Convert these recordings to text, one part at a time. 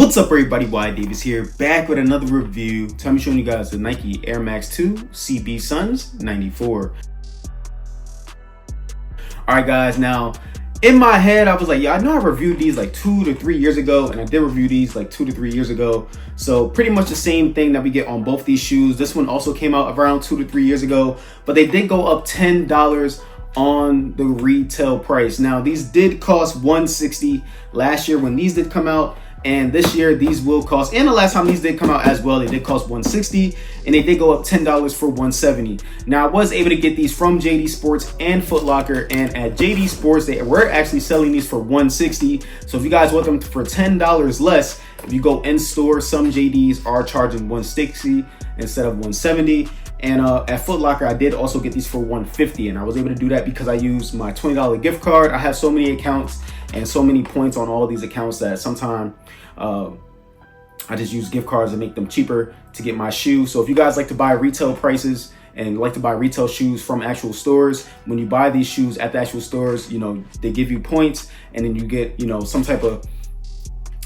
What's up everybody, whydavis here, back with another review. Today I'm showing you guys the Nike Air Max 2 CB Suns 94. Alright guys, now in my head I was like, yeah, I know I reviewed these like 2 to 3 years ago, and I did review these like 2 to 3 years ago. So pretty much the same thing that we get on both these shoes. This one also came out around 2 to 3 years ago, but they did go up $10 on the retail price. Now these did cost $160 last year when these did come out, and this year these will cost, and the last time these did come out as well, they did cost $160, and they did go up $10 for $170. Now I was able to get these from JD Sports and Foot Locker, and at JD Sports they were actually selling these for $160. So if you guys want them for $10 less, if you go in store, some JDs are charging $160 instead of $170. And at Foot Locker, I did also get these for $150, and I was able to do that because I used my $20 gift card. I have so many accounts and so many points on all these accounts that sometimes I just use gift cards to make them cheaper to get my shoe. So if you guys like to buy retail prices and like to buy retail shoes from actual stores, when you buy these shoes at the actual stores, you know, they give you points, and then you get, you know, some type of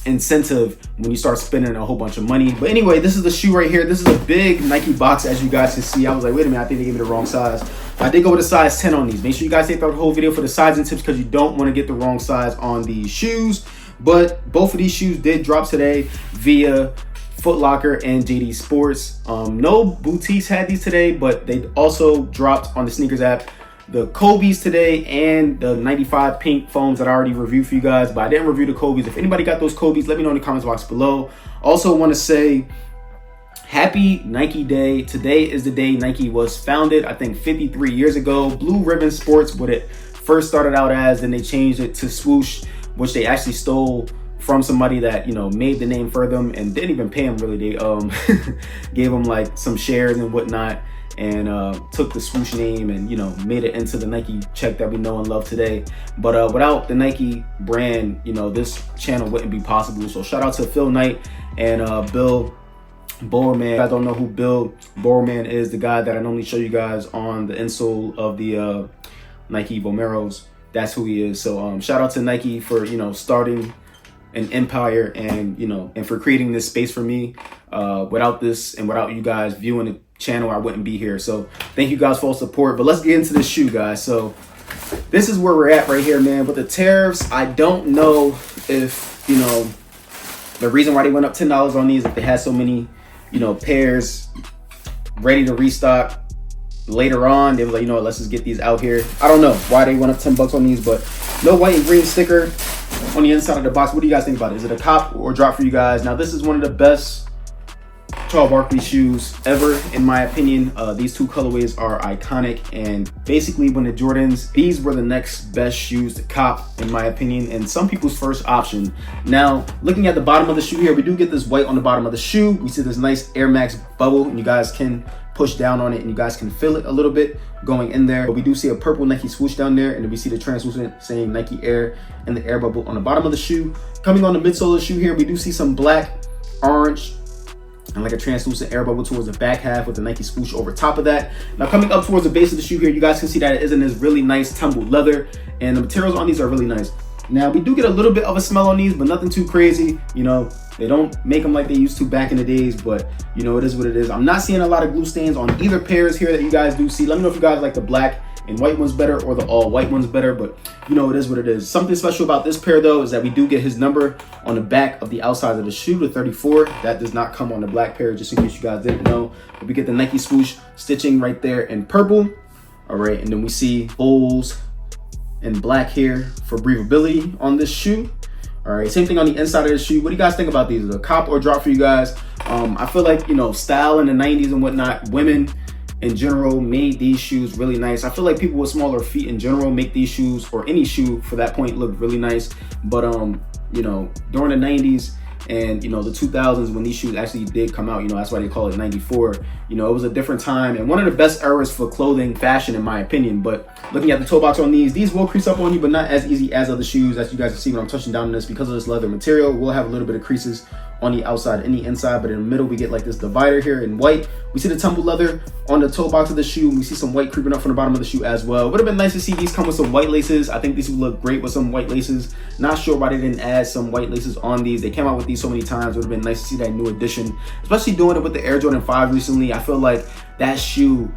incentive when you start spending a whole bunch of money. But anyway, this is the shoe right here. This is a big Nike box, as you guys can see. I was like, wait a minute, I think they gave me the wrong size. I did go with a size 10 on these. Make sure you guys take the whole video for the sizing tips, because you don't want to get the wrong size on these shoes. But both of these shoes did drop today via Foot Locker and JD Sports. No boutiques had these today, but they also dropped on the sneakers app the Kobe's today and the 95 pink foams that I already reviewed for you guys, but I didn't review the Kobe's. If anybody got those Kobe's, let me know in the comments box below. Also want to say happy Nike Day. Today is the day Nike was founded, I think 53 years ago. Blue Ribbon Sports, what it first started out as, then they changed it to Swoosh, which they actually stole from somebody that, you know, made the name for them and didn't even pay them really. They gave them like some shares and whatnot, and took the Swoosh name and, you know, made it into the Nike check that we know and love today. But without the Nike brand, you know, this channel wouldn't be possible. So shout out to Phil Knight and Bill Bowerman. If you guys don't know who Bill Bowerman is, the guy that I normally show you guys on the insole of the Nike Vomeros, that's who he is. So shout out to Nike for, you know, starting an empire, and, you know, and for creating this space for me. Without this and without you guys viewing the channel, I wouldn't be here. So thank you guys for all support. But let's get into this shoe, guys. So this is where we're at right here, man. With the tariffs, I don't know if, you know, the reason why they went up $10 on these, if they had so many, you know, pairs ready to restock later on, they were like, you know what, let's just get these out here. I don't know why they went up $10 on these, but no white and green sticker on the inside of the box. What do you guys think about it? Is it a cop or drop for you guys? Now this is one of the best Charles Barkley shoes ever, in my opinion. These two colorways are iconic, and basically when the Jordans, these were the next best shoes to cop, in my opinion, and some people's first option. Now looking at the bottom of the shoe here, we do get this white on the bottom of the shoe. We see this nice Air Max bubble, and you guys can push down on it and you guys can feel it a little bit going in there. But we do see a purple Nike swoosh down there, and then we see the translucent saying Nike Air and the air bubble on the bottom of the shoe. Coming on the midsole of the shoe here, we do see some black, orange, and like a translucent air bubble towards the back half with the Nike swoosh over top of that. Now coming up towards the base of the shoe here, you guys can see that it is in this really nice tumbled leather, and the materials on these are really nice. Now we do get a little bit of a smell on these, but nothing too crazy. You know, they don't make them like they used to back in the days, but you know, it is what it is. I'm not seeing a lot of glue stains on either pairs here that you guys do see. Let me know if you guys like the black and white ones better or the all white ones better, but you know, it is what it is. Something special about this pair though is that we do get his number on the back of the outside of the shoe, the 34. That does not come on the black pair, just in case you guys didn't know. But we get the Nike swoosh stitching right there in purple. All right, and then we see holes in black here for breathability on this shoe. All right, same thing on the inside of the shoe. What do you guys think about these? Is it a cop or drop for you guys? I feel like, you know, style in the 90s and whatnot, women in general made these shoes really nice. I feel like people with smaller feet in general make these shoes, or any shoe for that point, look really nice. But you know, during the 90s and, you know, the 2000s, when these shoes actually did come out, you know, that's why they call it 94. You know, it was a different time and one of the best eras for clothing fashion, in my opinion. But looking at the toe box on these will crease up on you, but not as easy as other shoes. As you guys can see when I'm touching down on this, because of this leather material, we'll have a little bit of creases on the outside and the inside, but in the middle we get like this divider here in white. We see the tumble leather on the toe box of the shoe, and we see some white creeping up from the bottom of the shoe as well. Would have been nice to see these come with some white laces. I think these would look great with some white laces. Not sure why they didn't add some white laces on these. They came out with these so many times. Would have been nice to see that new addition, especially doing it with the Air Jordan 5 recently. I feel like that shoe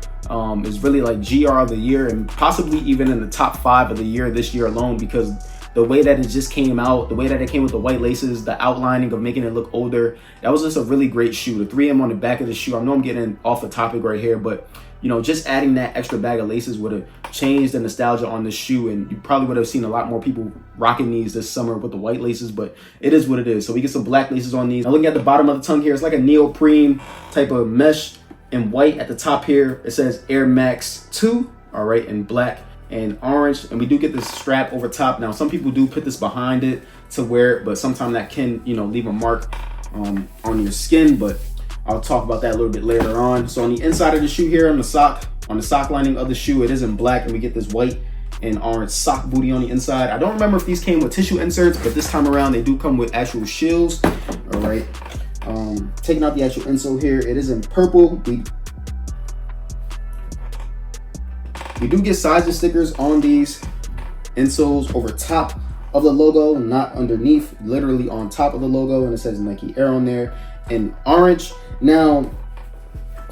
is really like GR of the year, and possibly even in the top 5 of the year this year alone, because the way that it just came out, the way that it came with the white laces, the outlining of making it look older, that was just a really great shoe. The 3M on the back of the shoe, I know I'm getting off the topic right here, but you know, just adding that extra bag of laces would have changed the nostalgia on this shoe, and you probably would have seen a lot more people rocking these this summer with the white laces, but it is what it is. So we get some black laces on these. Now looking at the bottom of the tongue here, it's like a neoprene type of mesh in white. At the top here, it says Air Max 2, all right, in black and orange, and we do get this strap over top. Now some people do put this behind it to wear it, but sometimes that can, you know, leave a mark on your skin, but I'll talk about that a little bit later on. So on the inside of the shoe here, on the sock lining of the shoe, it is in black, and we get this white and orange sock booty on the inside. I don't remember if these came with tissue inserts, but this time around they do come with actual shields. All right, taking out the actual insole here, it is in purple. We do get sizing stickers on these insoles over top of the logo, not underneath, literally on top of the logo, and it says Nike Air on there in orange. Now,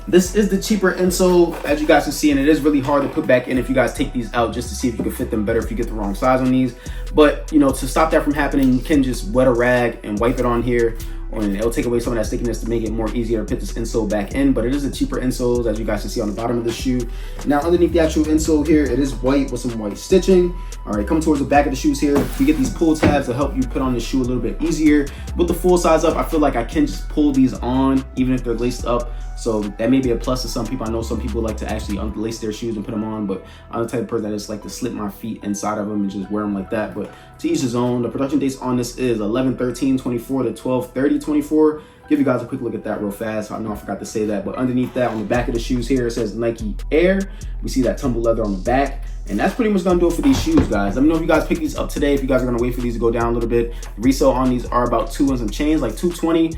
this is the cheaper insole, as you guys can see, and it is really hard to put back in if you guys take these out just to see if you can fit them better if you get the wrong size on these. But, you know, to stop that from happening, you can just wet a rag and wipe it on here, and it'll take away some of that stickiness to make it more easier to put this insole back in. But it is a cheaper insole, as you guys can see on the bottom of the shoe. Now underneath the actual insole here, it is white with some white stitching. All right, coming towards the back of the shoes here, you get these pull tabs to help you put on the shoe a little bit easier. With the full size up, I feel like I can just pull these on even if they're laced up, so that may be a plus to some people. I know some people like to actually unlace their shoes and put them on, but I'm the type of person that just like to slip my feet inside of them and just wear them like that. But to each his own. The production dates on this is 11/13/24 to 12/30/24. Give you guys a quick look at that real fast. I know I forgot to say that, but underneath that on the back of the shoes here, it says Nike Air. We see that tumble leather on the back, and that's pretty much gonna do it for these shoes, guys. Let me know if you guys pick these up today, if you guys are gonna wait for these to go down a little bit. The resale on these are about $2 and some change, like $220.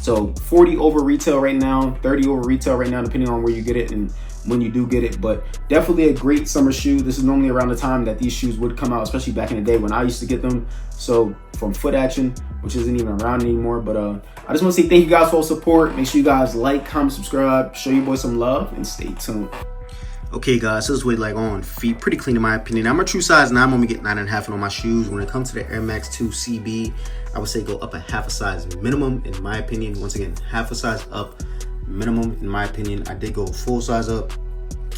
So 40 over retail right now, 30 over retail right now, depending on where you get it and when you do get it. But definitely a great summer shoe. This is normally around the time that these shoes would come out, especially back in the day when I used to get them. So from Foot Action, which isn't even around anymore. But I just want to say thank you guys for all support. Make sure you guys like, comment, subscribe, show your boys some love, and stay tuned. Okay guys, so this way like on feet, pretty clean in my opinion. I'm a true size 9, I'm gonna get 9.5 on my shoes. When it comes to the Air Max 2 CB, I would say go up a half a size minimum in my opinion. Once again, half a size up minimum in my opinion. I did go full size up.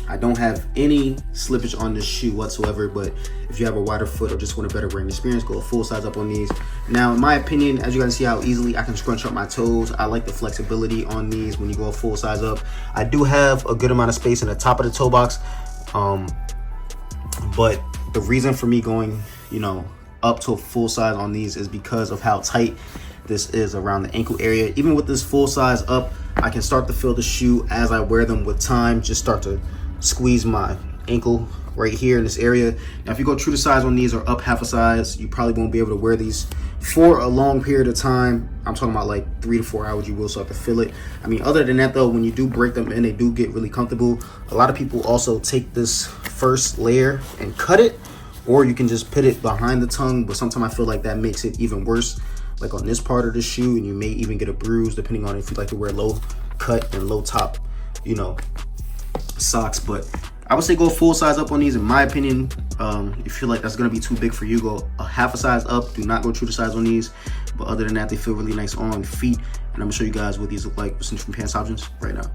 I don't have any slippage on this shoe whatsoever, but if you have a wider foot or just want a better wearing experience, go a full size up on these. Now, in my opinion, as you guys see how easily I can scrunch up my toes, I like the flexibility on these when you go a full size up. I do have a good amount of space in the top of the toe box, but the reason for me going, you know, up to a full size on these is because of how tight this is around the ankle area. Even with this full size up, I can start to feel the shoe as I wear them with time, just start to squeeze my ankle right here in this area. Now if you go true to size on these or up half a size, you probably won't be able to wear these for a long period of time. I'm talking about like 3 to 4 hours you will start to feel it. I mean, other than that though, when you do break them in, they do get really comfortable. A lot of people also take this first layer and cut it, or you can just put it behind the tongue, but sometimes I feel like that makes it even worse, like on this part of the shoe, and you may even get a bruise depending on if you like to wear low cut and low top, you know, socks. But I would say go full size up on these in my opinion. If you feel like that's gonna be too big for you, go a half a size up. Do not go true to size on these, but other than that, they feel really nice on feet. And I'm gonna show you guys what these look like with some different pants options right now.